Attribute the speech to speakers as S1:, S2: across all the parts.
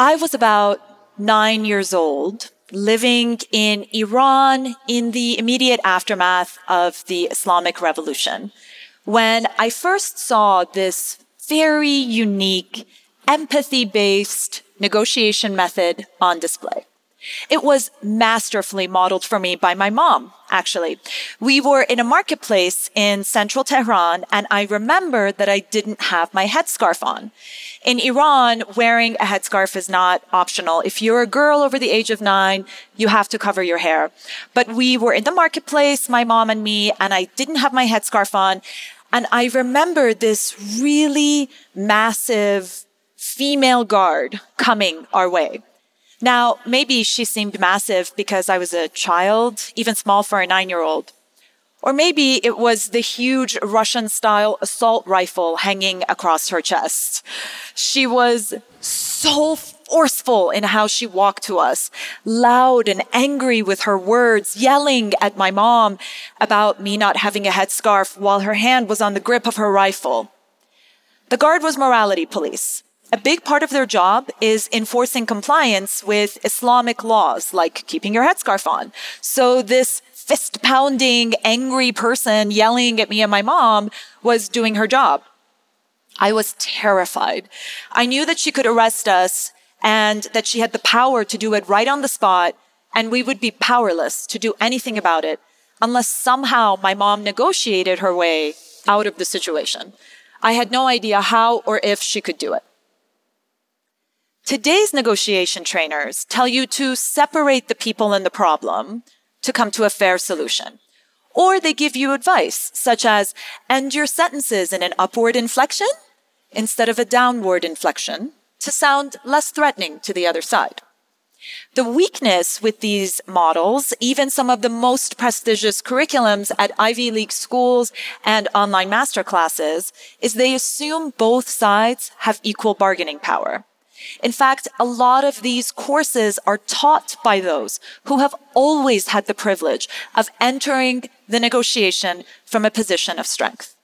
S1: I was about 9 years old, living in Iran in the immediate aftermath of the Islamic Revolution, when I first saw this very unique, empathy-based negotiation method on display. It was masterfully modeled for me by my mom, actually. We were in a marketplace in central Tehran, and I remember that I didn't have my headscarf on. In Iran, wearing a headscarf is not optional. If you're a girl over the age of 9, you have to cover your hair. But we were in the marketplace, my mom and me, and I didn't have my headscarf on. And I remember this really massive female guard coming our way. Now, maybe she seemed massive because I was a child, even small for a 9-year-old. Or maybe it was the huge Russian-style assault rifle hanging across her chest. She was so forceful in how she walked to us, loud and angry with her words, yelling at my mom about me not having a headscarf while her hand was on the grip of her rifle. The guard was morality police. A big part of their job is enforcing compliance with Islamic laws, like keeping your headscarf on. So this fist-pounding, angry person yelling at me and my mom was doing her job. I was terrified. I knew that she could arrest us and that she had the power to do it right on the spot, and we would be powerless to do anything about it unless somehow my mom negotiated her way out of the situation. I had no idea how or if she could do it. Today's negotiation trainers tell you to separate the people and the problem to come to a fair solution. Or they give you advice, such as end your sentences in an upward inflection instead of a downward inflection to sound less threatening to the other side. The weakness with these models, even some of the most prestigious curriculums at Ivy League schools and online masterclasses, is they assume both sides have equal bargaining power. In fact, a lot of these courses are taught by those who have always had the privilege of entering the negotiation from a position of strength.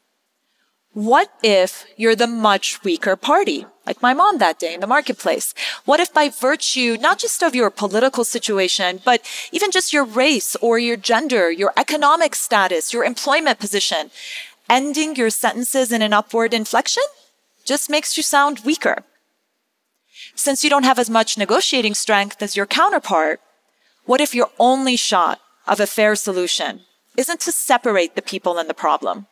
S1: What if you're the much weaker party, like my mom that day in the marketplace? What if by virtue, not just of your political situation, but even just your race or your gender, your economic status, your employment position, ending your sentences in an upward inflection just makes you sound weaker? Since you don't have as much negotiating strength as your counterpart, what if your only shot of a fair solution isn't to separate the people and the problem,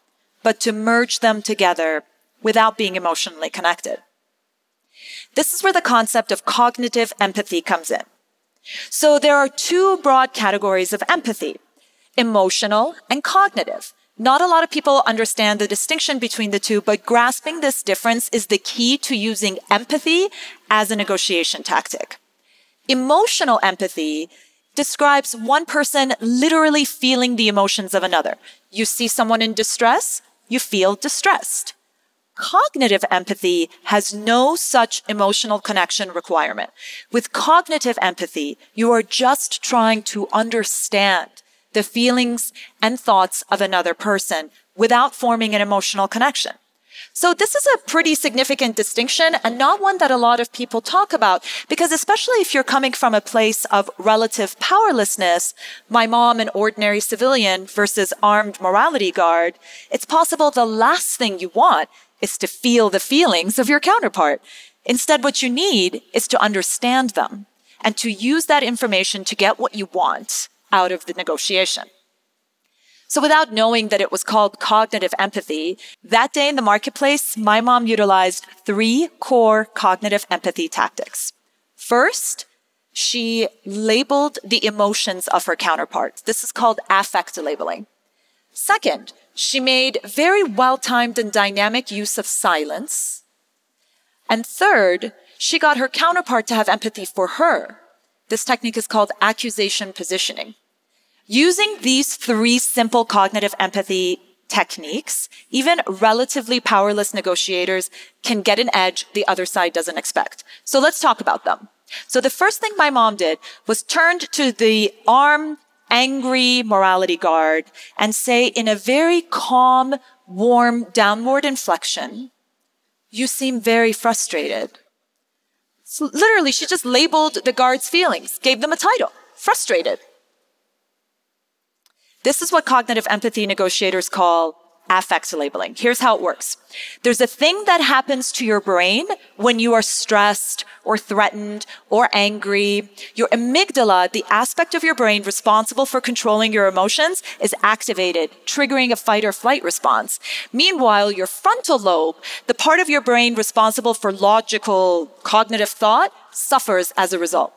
S1: but to merge them together without being emotionally connected? This is where the concept of cognitive empathy comes in. So there are two broad categories of empathy, emotional and cognitive. Not a lot of people understand the distinction between the two, but grasping this difference is the key to using empathy as a negotiation tactic. Emotional empathy describes one person literally feeling the emotions of another. You see someone in distress, you feel distressed. Cognitive empathy has no such emotional connection requirement. With cognitive empathy, you are just trying to understand the feelings and thoughts of another person without forming an emotional connection. So this is a pretty significant distinction and not one that a lot of people talk about, because especially if you're coming from a place of relative powerlessness, my mom, an ordinary civilian versus armed morality guard, it's possible the last thing you want is to feel the feelings of your counterpart. Instead, what you need is to understand them and to use that information to get what you want out of the negotiation. So without knowing that it was called cognitive empathy, that day in the marketplace, my mom utilized 3 core cognitive empathy tactics. First, she labeled the emotions of her counterparts. This is called affect labeling. Second, she made very well-timed and dynamic use of silence. And third, she got her counterpart to have empathy for her. This technique is called accusation positioning. Using these 3 simple cognitive empathy techniques, even relatively powerless negotiators can get an edge the other side doesn't expect. So let's talk about them. So the first thing my mom did was turned to the armed, angry morality guard and say in a very calm, warm, downward inflection, "You seem very frustrated." So literally, she just labeled the guard's feelings, gave them a title, frustrated. This is what cognitive empathy negotiators call affect labeling. Here's how it works. There's a thing that happens to your brain when you are stressed or threatened or angry. Your amygdala, the aspect of your brain responsible for controlling your emotions, is activated, triggering a fight or flight response. Meanwhile, your frontal lobe, the part of your brain responsible for logical cognitive thought, suffers as a result.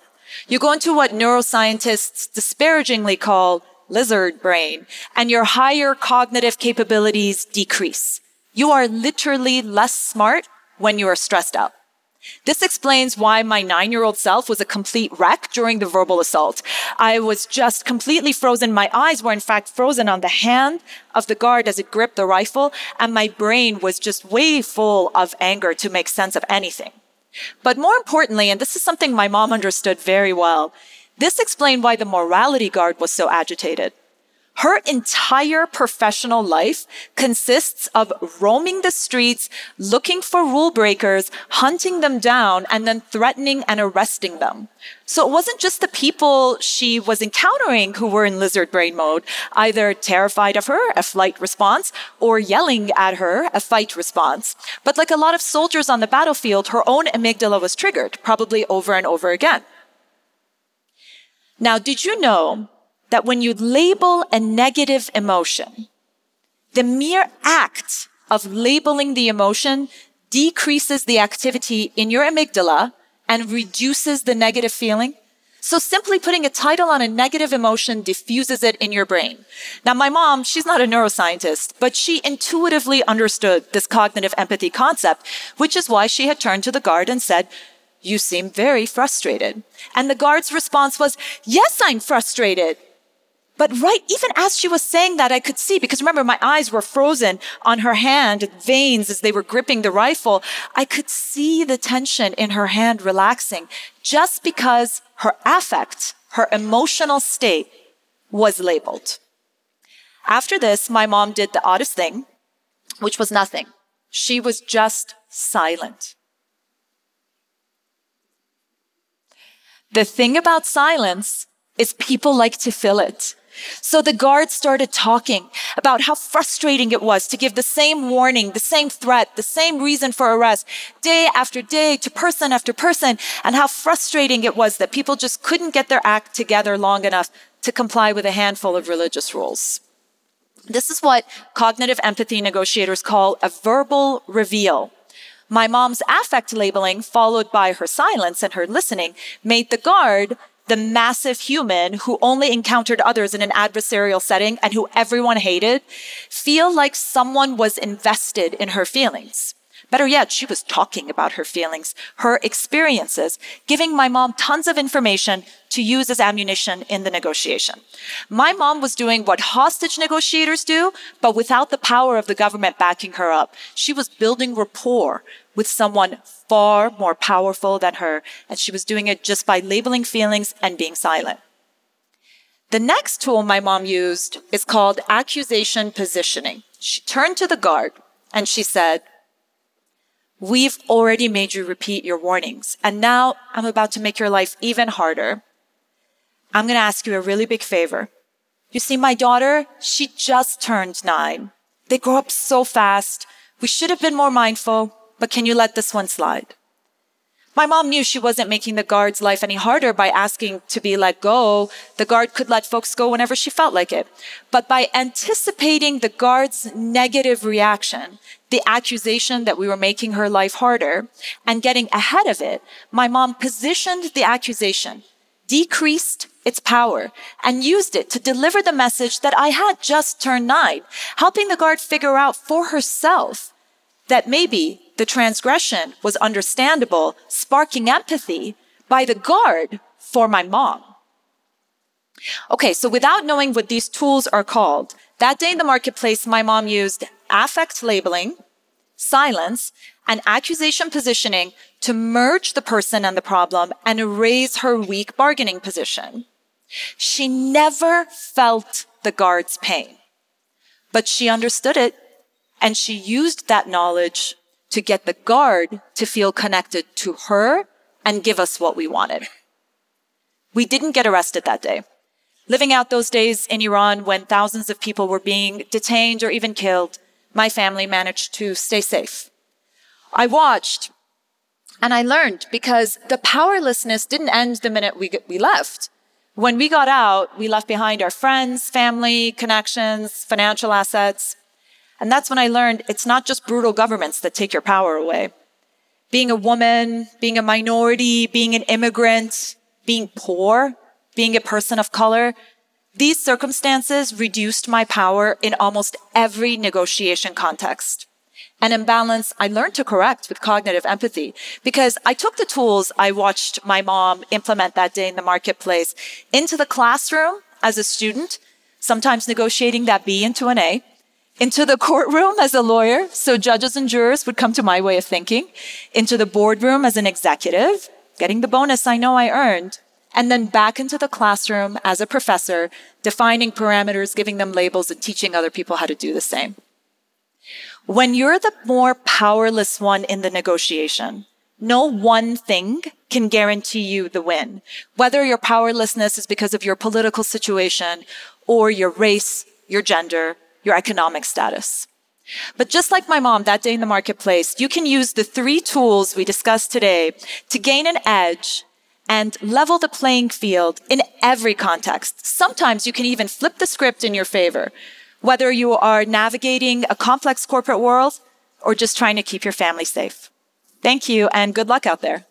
S1: You go into what neuroscientists disparagingly call lizard brain, and your higher cognitive capabilities decrease. You are literally less smart when you are stressed out. This explains why my 9-year-old self was a complete wreck during the verbal assault. I was just completely frozen. My eyes were in fact frozen on the hand of the guard as it gripped the rifle, and my brain was just way full of anger to make sense of anything. But more importantly, and this is something my mom understood very well, this explained why the morality guard was so agitated. Her entire professional life consists of roaming the streets, looking for rule breakers, hunting them down, and then threatening and arresting them. So it wasn't just the people she was encountering who were in lizard brain mode, either terrified of her, a flight response, or yelling at her, a fight response. But like a lot of soldiers on the battlefield, her own amygdala was triggered, probably over and over again. Now, did you know that when you label a negative emotion, the mere act of labeling the emotion decreases the activity in your amygdala and reduces the negative feeling? So simply putting a title on a negative emotion diffuses it in your brain. Now, my mom, she's not a neuroscientist, but she intuitively understood this cognitive empathy concept, which is why she had turned to the guard and said, "You seem very frustrated." And the guard's response was, "Yes, I'm frustrated." But right, even as she was saying that, I could see, because remember, my eyes were frozen on her hand, veins as they were gripping the rifle. I could see the tension in her hand relaxing just because her affect, her emotional state was labeled. After this, my mom did the oddest thing, which was nothing. She was just silent. The thing about silence is people like to fill it. So the guard started talking about how frustrating it was to give the same warning, the same threat, the same reason for arrest, day after day to person after person, and how frustrating it was that people just couldn't get their act together long enough to comply with a handful of religious rules. This is what cognitive empathy negotiators call a verbal reveal. My mom's affect labeling, followed by her silence and her listening, made the guard, the massive human who only encountered others in an adversarial setting and who everyone hated, feel like someone was invested in her feelings. Better yet, she was talking about her feelings, her experiences, giving my mom tons of information to use as ammunition in the negotiation. My mom was doing what hostage negotiators do, but without the power of the government backing her up. She was building rapport with someone far more powerful than her, and she was doing it just by labeling feelings and being silent. The next tool my mom used is called accusation positioning. She turned to the guard and she said, "We've already made you repeat your warnings, and now I'm about to make your life even harder. I'm going to ask you a really big favor. You see, my daughter, she just turned 9. They grow up so fast. We should have been more mindful, but can you let this one slide?" My mom knew she wasn't making the guard's life any harder by asking to be let go. The guard could let folks go whenever she felt like it. But by anticipating the guard's negative reaction, the accusation that we were making her life harder, and getting ahead of it, my mom positioned the accusation, decreased its power, and used it to deliver the message that I had just turned 9, helping the guard figure out for herself that maybe the transgression was understandable, sparking empathy by the guard for my mom. Okay, so without knowing what these tools are called, that day in the marketplace, my mom used affect labeling, silence, and accusation positioning to merge the person and the problem and raise her weak bargaining position. She never felt the guard's pain, but she understood it, and she used that knowledge to get the guard to feel connected to her and give us what we wanted. We didn't get arrested that day. Living out those days in Iran when thousands of people were being detained or even killed, my family managed to stay safe. I watched and I learned because the powerlessness didn't end the minute we left. When we got out, we left behind our friends, family, connections, financial assets. And that's when I learned it's not just brutal governments that take your power away. Being a woman, being a minority, being an immigrant, being poor, being a person of color, these circumstances reduced my power in almost every negotiation context. An imbalance I learned to correct with cognitive empathy because I took the tools I watched my mom implement that day in the marketplace into the classroom as a student, sometimes negotiating that B into an A, into the courtroom as a lawyer, so judges and jurors would come to my way of thinking, into the boardroom as an executive, getting the bonus I know I earned, and then back into the classroom as a professor, defining parameters, giving them labels, and teaching other people how to do the same. When you're the more powerless one in the negotiation, no one thing can guarantee you the win, whether your powerlessness is because of your political situation or your race, your gender, your economic status. But just like my mom that day in the marketplace, you can use the 3 tools we discussed today to gain an edge and level the playing field in every context. Sometimes you can even flip the script in your favor, whether you are navigating a complex corporate world or just trying to keep your family safe. Thank you and good luck out there.